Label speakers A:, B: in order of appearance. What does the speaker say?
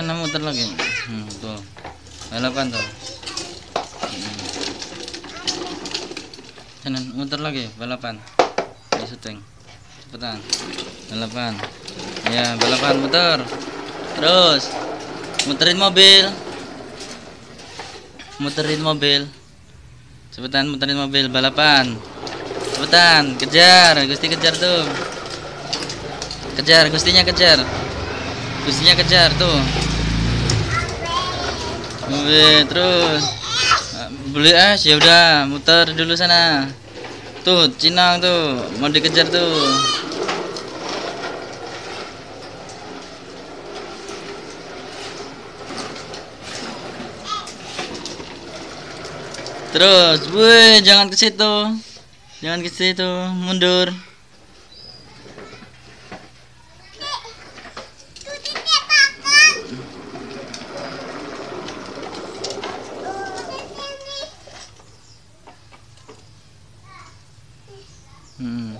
A: sana muter lagi. Tuh. Balapan tuh. Sana muter lagi balapan. Di syuting. Cepetan. Balapan. Ya, balapan muter. Terus. Muterin mobil. Muterin mobil. Cepetan muterin mobil balapan. Cepetan, kejar, Gusti kejar tuh. Kejar, Gustinya kejar. Gustinya kejar tuh. Mobil terus. Beli es ya udah, muter dulu sana. Tuh, Cinang tuh, mau dikejar tuh. Terus, woi, jangan ke situ. Jangan ke situ, mundur. Hmm.